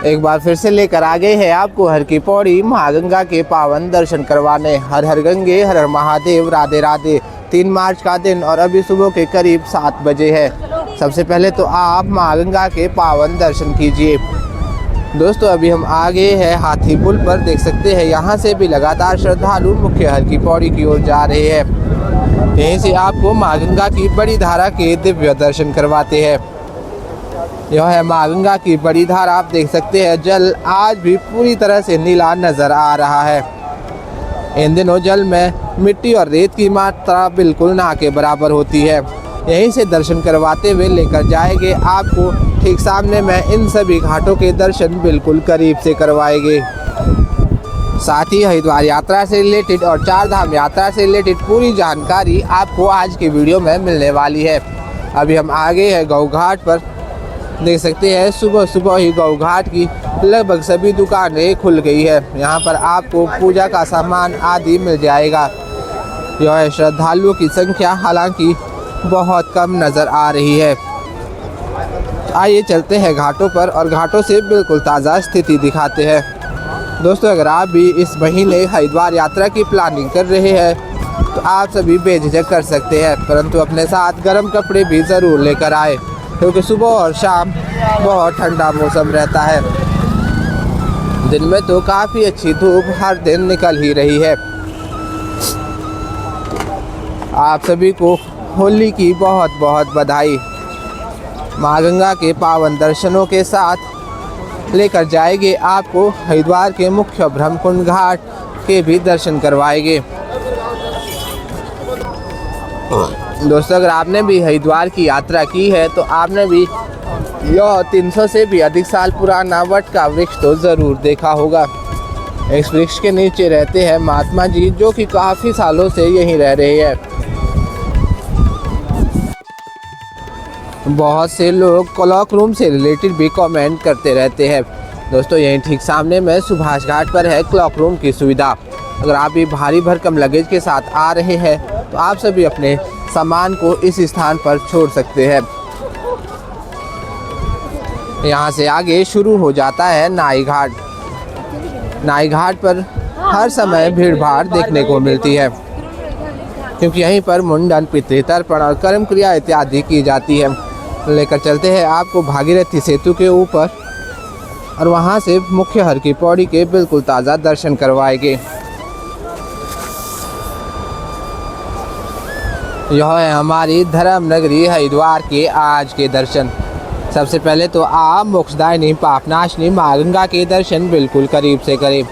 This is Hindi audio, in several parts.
एक बार फिर से लेकर आ गए हैं आपको हर की पौड़ी माँ गंगा के पावन दर्शन करवाने। हर हर गंगे हर हर महादेव, राधे राधे। 3 मार्च का दिन और अभी सुबह के करीब 7 बजे है। सबसे पहले तो आप माँ गंगा के पावन दर्शन कीजिए। दोस्तों अभी हम आ गए हैं हाथी पुल पर, देख सकते हैं यहाँ से भी लगातार श्रद्धालु मुख्य हर की पौड़ी की ओर जा रहे हैं। यहीं से आपको माँ गंगा की बड़ी धारा के दिव्य दर्शन करवाते हैं। यह है माँ गंगा की बड़ी धारा, आप देख सकते हैं जल आज भी पूरी तरह से नीला नजर आ रहा है। इन दिनों जल में मिट्टी और रेत की मात्रा बिल्कुल ना के बराबर होती है। यहीं से दर्शन करवाते हुए लेकर जाएंगे आपको ठीक सामने में इन सभी घाटों के दर्शन बिल्कुल करीब से करवाएंगे। साथ ही हरिद्वार यात्रा से रिलेटेड और 4 धाम यात्रा से रिलेटेड पूरी जानकारी आपको आज की वीडियो में मिलने वाली है। अभी हम आ गए हैं गौ घाट पर, देख सकते हैं सुबह सुबह ही गौ घाट की लगभग सभी दुकानें खुल गई है। यहाँ पर आपको पूजा का सामान आदि मिल जाएगा। यह श्रद्धालुओं की संख्या हालांकि बहुत कम नज़र आ रही है। आइए चलते हैं घाटों पर और घाटों से बिल्कुल ताज़ा स्थिति दिखाते हैं। दोस्तों अगर आप भी इस महीने हरिद्वार यात्रा की प्लानिंग कर रहे हैं तो आप सभी बेझिझक कर सकते हैं, परंतु अपने साथ गर्म कपड़े भी ज़रूर लेकर आए क्योंकि सुबह और शाम बहुत ठंडा मौसम रहता है। दिन में तो काफ़ी अच्छी धूप हर दिन निकल ही रही है। आप सभी को होली की बहुत बहुत बधाई। माँ गंगा के पावन दर्शनों के साथ लेकर जाएंगे आपको हरिद्वार के मुख्य ब्रह्मकुंड घाट के भी दर्शन करवाएंगे। दोस्तों अगर आपने भी हरिद्वार की यात्रा की है तो आपने भी यह 300 से भी अधिक साल पुराना वट का वृक्ष तो ज़रूर देखा होगा। इस वृक्ष के नीचे रहते हैं महात्मा जी, जो कि काफ़ी सालों से यहीं रह रहे हैं। बहुत से लोग क्लॉक रूम से रिलेटेड भी कमेंट करते रहते हैं। दोस्तों यहीं ठीक सामने में सुभाष घाट पर है क्लॉक रूम की सुविधा। अगर आप भी भारी भरकम लगेज के साथ आ रहे हैं तो आप सभी अपने सामान को इस स्थान पर छोड़ सकते हैं। यहाँ से आगे शुरू हो जाता है नाई घाट। नाई घाट पर हर समय भीड़ भाड़ देखने को मिलती है क्योंकि यहीं पर मुंडन, पितृतर्पण और कर्म क्रिया इत्यादि की जाती है। लेकर चलते हैं आपको भागीरथी सेतु के ऊपर और वहाँ से मुख्य हर की पौड़ी के बिल्कुल ताज़ा दर्शन करवाएंगे। यह है हमारी धर्म नगरी हरिद्वार के आज के दर्शन। सबसे पहले तो आप मोक्षदायिनी पापनाशनी माँ गंगा के दर्शन बिल्कुल करीब से करें।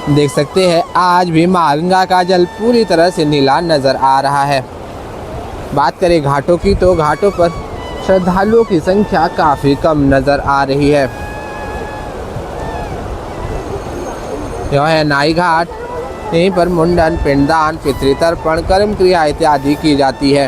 देख सकते हैं आज भी माँ गंगा का जल पूरी तरह से नीला नज़र आ रहा है। बात करें घाटों की तो घाटों पर श्रद्धालुओं की संख्या काफ़ी कम नज़र आ रही है। यह है नाई घाट, यहीं पर मुंडन, पिंडदान, पितृतर्पण, कर्म क्रिया इत्यादि की जाती है।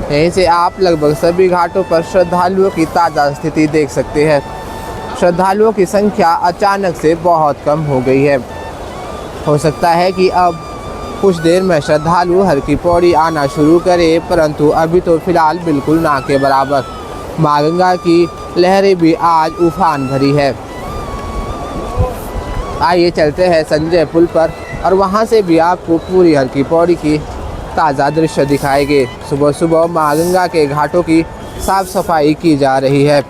यहीं से आप लगभग सभी घाटों पर श्रद्धालुओं की ताज़ा स्थिति देख सकते हैं। श्रद्धालुओं की संख्या अचानक से बहुत कम हो गई है। हो सकता है कि अब कुछ देर में श्रद्धालु हर की पौड़ी आना शुरू करें, परंतु अभी तो फिलहाल बिल्कुल ना के बराबर। माँ गंगा की लहरें भी आज उफान भरी है। आइए चलते हैं संजय पुल पर और वहाँ से भी आपको पूरी हर की पौड़ी की ताज़ा दृश्य दिखाएंगे। सुबह सुबह माँ गंगा के घाटों की साफ सफाई की जा रही है।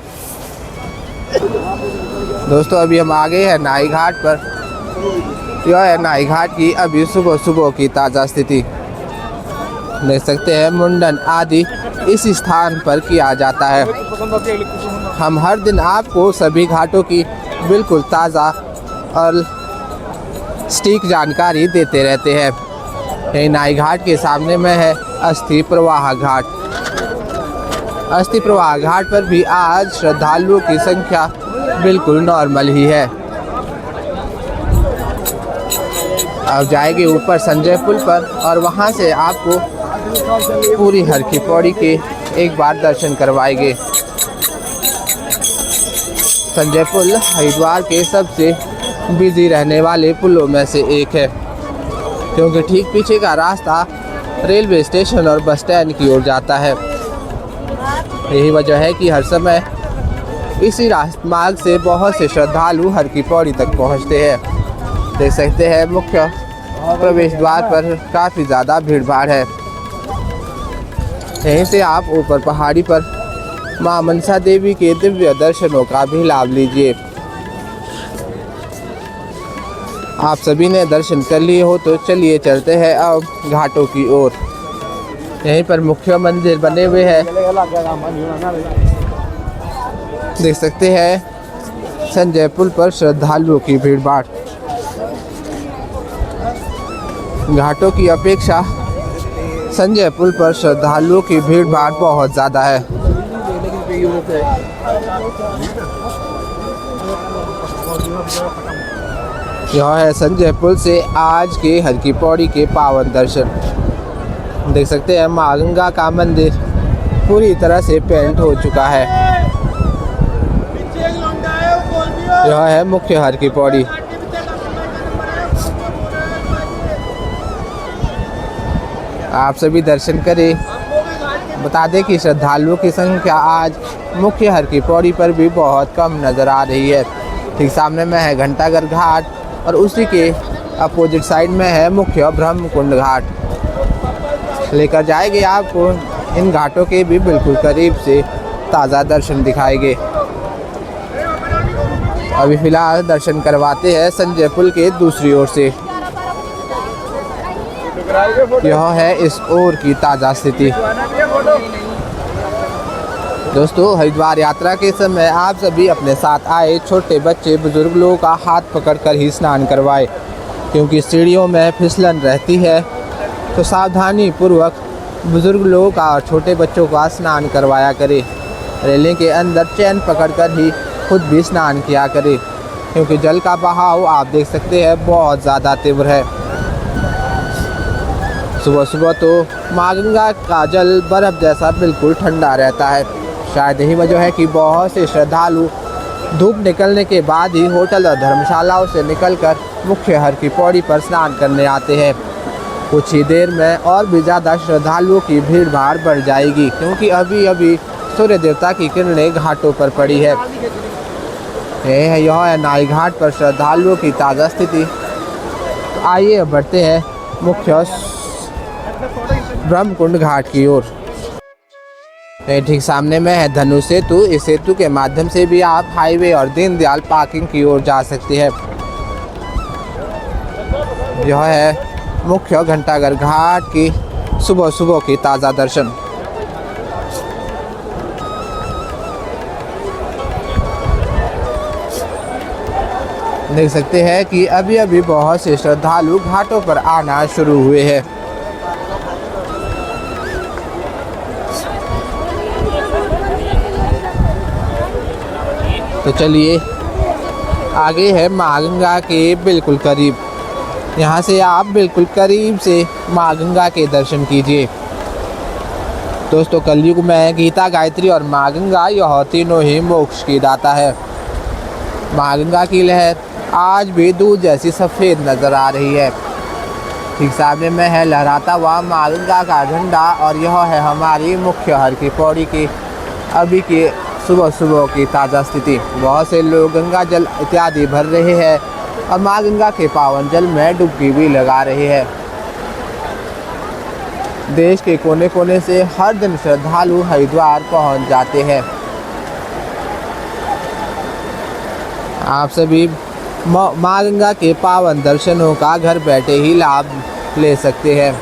दोस्तों अभी हम आ गए हैं नाई घाट पर। यह है नाई घाट की अभी सुबह सुबह की ताज़ा स्थिति। देख सकते हैं मुंडन आदि इस स्थान पर किया जाता है। हम हर दिन आपको सभी घाटों की बिल्कुल ताज़ा और सटीक जानकारी देते रहते हैं। यही नाई घाट के सामने में है अस्थि प्रवाह घाट। अस्थि प्रवाह घाट पर भी आज श्रद्धालुओं की संख्या बिल्कुल नॉर्मल ही है। अब जाएंगे ऊपर संजय पुल पर और वहां से आपको पूरी हर की पौड़ी के एक बार दर्शन करवाएंगे। संजय पुल हरिद्वार के सबसे बिजी रहने वाले पुलों में से एक है क्योंकि ठीक पीछे का रास्ता रेलवे स्टेशन और बस स्टैंड की ओर जाता है। यही वजह है कि हर समय इसी मार्ग से बहुत से श्रद्धालु हर की पौड़ी तक पहुंचते हैं। देख सकते हैं मुख्य प्रवेश द्वार पर काफ़ी ज़्यादा भीड़ भाड़ है। यहीं से आप ऊपर पहाड़ी पर मां मनसा देवी के दिव्य दर्शनों का भी लाभ लीजिए। आप सभी ने दर्शन कर लिए हो तो चलिए चलते हैं अब घाटों की ओर। यहीं पर मुख्य मंदिर बने हुए हैं। देख सकते हैं संजय पुल पर श्रद्धालुओं की भीड़ भाड़। घाटों की अपेक्षा संजय पुल पर श्रद्धालुओं की भीड़ भाड़ बहुत ज़्यादा है। यह है संजय पुल से आज के हर की पौड़ी के पावन दर्शन। देख सकते हैं मां गंगा का मंदिर पूरी तरह से पेंट हो चुका है। यह है मुख्य हर की पौड़ी। आप सभी दर्शन करें। बता दें कि श्रद्धालुओं की संख्या आज मुख्य हर की पौड़ी पर भी बहुत कम नज़र आ रही है। ठीक सामने में है घंटाघर घाट और उसी के अपोजिट साइड में है मुख्य ब्रह्मकुंड घाट। लेकर जाएंगे आपको इन घाटों के भी बिल्कुल करीब से ताज़ा दर्शन दिखाएंगे। अभी फ़िलहाल दर्शन करवाते हैं संजय पुल के दूसरी ओर से। यह है इस ओर की ताज़ा स्थिति। दोस्तों, हरिद्वार यात्रा के समय आप सभी अपने साथ आए छोटे बच्चे बुजुर्ग लोगों का हाथ पकड़कर ही स्नान करवाएं, क्योंकि सीढ़ियों में फिसलन रहती है। तो सावधानी पूर्वक बुजुर्ग लोगों का और छोटे बच्चों का स्नान करवाया करें। रेलिंग के अंदर चैन पकड़कर ही खुद भी स्नान किया करें, क्योंकि जल का बहाव आप देख सकते हैं बहुत ज़्यादा तीव्र है। सुबह सुबह तो मां गंगा का जल बर्फ़ जैसा बिल्कुल ठंडा रहता है। शायद यही वजह है कि बहुत से श्रद्धालु धूप निकलने के बाद ही होटल और धर्मशालाओं से निकलकर मुख्य हर की पौड़ी पर स्नान करने आते हैं। कुछ ही देर में और भी ज़्यादा श्रद्धालुओं की भीड़ भाड़ बढ़ जाएगी, क्योंकि अभी अभी सूर्य देवता की किरणें घाटों पर पड़ी है। यह है नाई घाट पर श्रद्धालुओं की ताज़ा स्थिति। तो आइए बढ़ते हैं मुख्य ब्रह्मकुंड घाट की ओर। ठीक सामने में है धनु सेतु। इस सेतु के माध्यम से भी आप हाईवे और दीनदयाल पार्किंग की ओर जा सकते हैं। यह है मुख्य घंटाघर घाट की सुबह सुबह की ताज़ा दर्शन। देख सकते हैं कि अभी अभी बहुत से श्रद्धालु घाटों पर आना शुरू हुए हैं। तो चलिए आगे है मां गंगा के बिल्कुल करीब। यहाँ से आप बिल्कुल करीब से मां गंगा के दर्शन कीजिए। दोस्तों, कलयुग में गीता, गायत्री और मां गंगा यह तीनों ही मोक्ष की दाता है। मां गंगा की लहर आज भी दूध जैसी सफ़ेद नज़र आ रही है। ठीक सामने में है लहराता हुआ मां गंगा का झंडा और यह है हमारी मुख्य हर की पौड़ी की अभी के सुबह सुबह की ताज़ा स्थिति। बहुत से लोग गंगा जल इत्यादि भर रहे हैं और मां गंगा के पावन जल में डुबकी भी लगा रहे हैं। देश के कोने कोने से हर दिन श्रद्धालु हरिद्वार पहुंच जाते हैं। आप सभी मां गंगा के पावन दर्शनों का घर बैठे ही लाभ ले सकते हैं।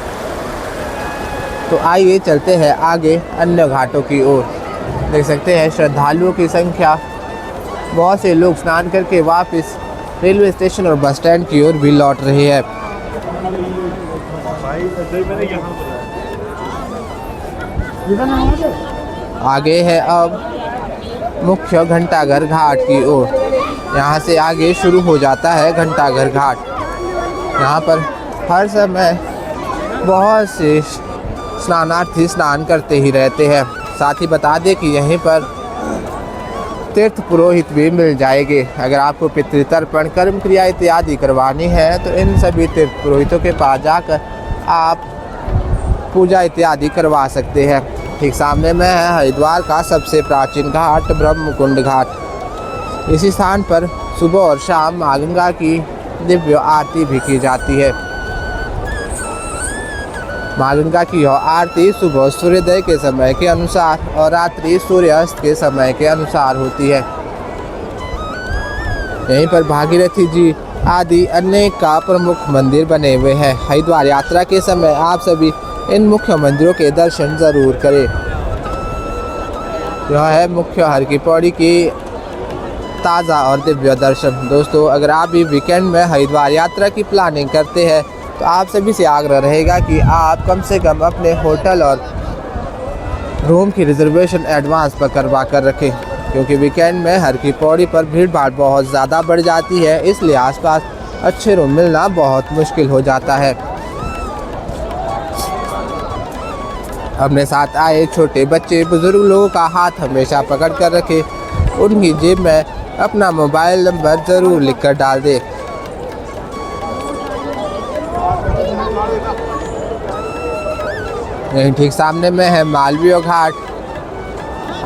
तो आइए चलते हैं आगे अन्य घाटों की ओर। देख सकते हैं श्रद्धालुओं की संख्या। बहुत से लोग स्नान करके वापस रेलवे स्टेशन और बस स्टैंड की ओर भी लौट रहे हैं। आगे है अब मुख्य घंटाघर घाट की ओर। यहाँ से आगे शुरू हो जाता है घंटाघर घाट। यहाँ पर हर समय बहुत से स्नानार्थी स्नान करते ही रहते हैं। साथ ही बता दें कि यहीं पर तीर्थ पुरोहित भी मिल जाएंगे। अगर आपको पितृतर्पण, कर्म क्रिया इत्यादि करवानी है तो इन सभी तीर्थ पुरोहितों के पास जाकर आप पूजा इत्यादि करवा सकते हैं। ठीक सामने में है हरिद्वार का सबसे प्राचीन घाट ब्रह्मकुंड घाट। इसी स्थान पर सुबह और शाम माँ गंगा की दिव्य आरती भी की जाती है। माँ गंगा की यह आरती सुबह सूर्योदय के समय के अनुसार और रात्रि सूर्यास्त के समय के अनुसार होती है। यहीं पर भागीरथी जी आदि अनेक का प्रमुख मंदिर बने हुए हैं। हरिद्वार यात्रा के समय आप सभी इन मुख्य मंदिरों के दर्शन जरूर करें। यह है मुख्य हर की पौड़ी की ताज़ा और दिव्य दर्शन। दोस्तों, अगर आप भी वीकेंड में हरिद्वार यात्रा की प्लानिंग करते हैं तो आप सभी से आग्रह रहेगा कि आप कम से कम अपने होटल और रूम की रिजर्वेशन एडवांस पर करवा कर रखें, क्योंकि वीकेंड में हर की पौड़ी पर भीड़ भाड़ बहुत ज़्यादा बढ़ जाती है। इसलिए आसपास अच्छे रूम मिलना बहुत मुश्किल हो जाता है। अपने साथ आए छोटे बच्चे बुजुर्ग लोगों का हाथ हमेशा पकड़ कर रखें। उनकी जेब में अपना मोबाइल नंबर ज़रूर लिख कर डाल दें। यहीं ठीक सामने में है मालवीय घाट।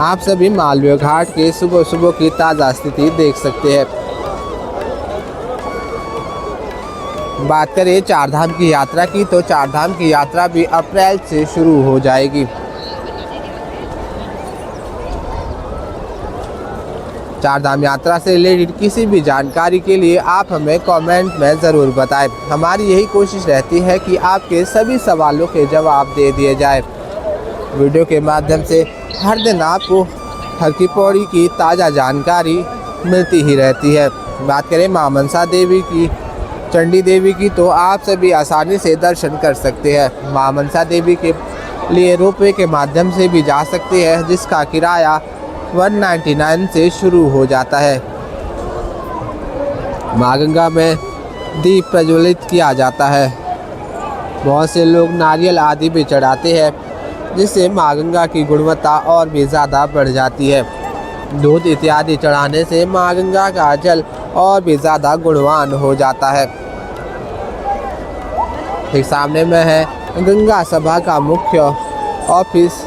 आप सभी मालवीय घाट के सुबह सुबह की ताज़ा स्थिति देख सकते हैं। बात करें चारधाम की यात्रा की तो चारधाम की यात्रा भी अप्रैल से शुरू हो जाएगी। चारधाम यात्रा से रिलेटेड किसी भी जानकारी के लिए आप हमें कमेंट में ज़रूर बताएं। हमारी यही कोशिश रहती है कि आपके सभी सवालों के जवाब दे दिए जाए। वीडियो के माध्यम से हर दिन आपको हर की पौड़ी की ताज़ा जानकारी मिलती ही रहती है। बात करें मां मनसा देवी की, चंडी देवी की, तो आप सभी आसानी से दर्शन कर सकते हैं। मां मनसा देवी के लिए रोपवे के माध्यम से भी जा सकते हैं, जिसका किराया 199 से शुरू हो जाता है। माँ गंगा में दीप प्रज्वलित किया जाता है। बहुत से लोग नारियल आदि भी चढ़ाते हैं, जिससे माँ गंगा की गुणवत्ता और भी ज़्यादा बढ़ जाती है। दूध इत्यादि चढ़ाने से माँ गंगा का जल और भी ज़्यादा गुणवान हो जाता है। ठीक सामने में है गंगा सभा का मुख्य ऑफिस।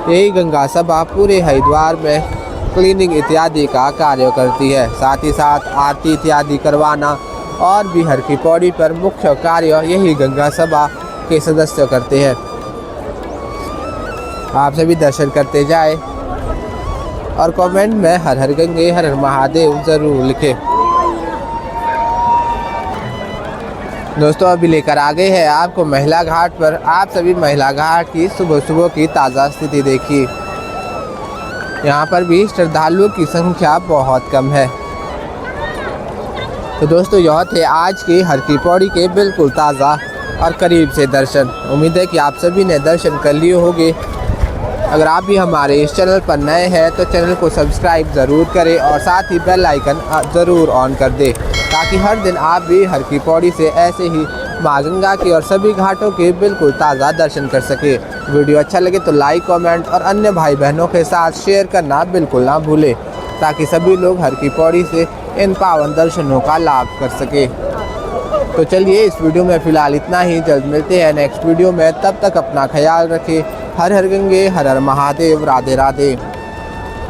यही गंगा सभा पूरे हरिद्वार में क्लीनिंग इत्यादि का कार्य करती है। साथ ही साथ आरती इत्यादि करवाना और भी हर की पौड़ी पर मुख्य कार्य यही गंगा सभा के सदस्य करते हैं। आप सभी दर्शन करते जाए और कमेंट में हर हर गंगे हर हर महादेव ज़रूर लिखें। दोस्तों, अभी लेकर आ गए हैं आपको महिला घाट पर। आप सभी महिला घाट की सुबह सुबह की ताज़ा स्थिति देखिए। यहाँ पर भी श्रद्धालुओं की संख्या बहुत कम है। तो दोस्तों, यह थे आज के हर की पौड़ी के बिल्कुल ताज़ा और करीब से दर्शन। उम्मीद है कि आप सभी ने दर्शन कर लिए होंगे। अगर आप भी हमारे इस चैनल पर नए हैं तो चैनल को सब्सक्राइब ज़रूर करें और साथ ही बेल आइकन ज़रूर ऑन कर दें, ताकि हर दिन आप भी हर की पौड़ी से ऐसे ही माँ गंगा के और सभी घाटों के बिल्कुल ताज़ा दर्शन कर सके। वीडियो अच्छा लगे तो लाइक, कमेंट और अन्य भाई बहनों के साथ शेयर करना बिल्कुल ना भूलें, ताकि सभी लोग हर की पौड़ी से इन पावन दर्शनों का लाभ कर सके। तो चलिए, इस वीडियो में फ़िलहाल इतना ही। जल्द मिलते हैं नेक्स्ट वीडियो में। तब तक अपना ख्याल रखें। हर हर गंगे हर हर महादेव। राधे राधे।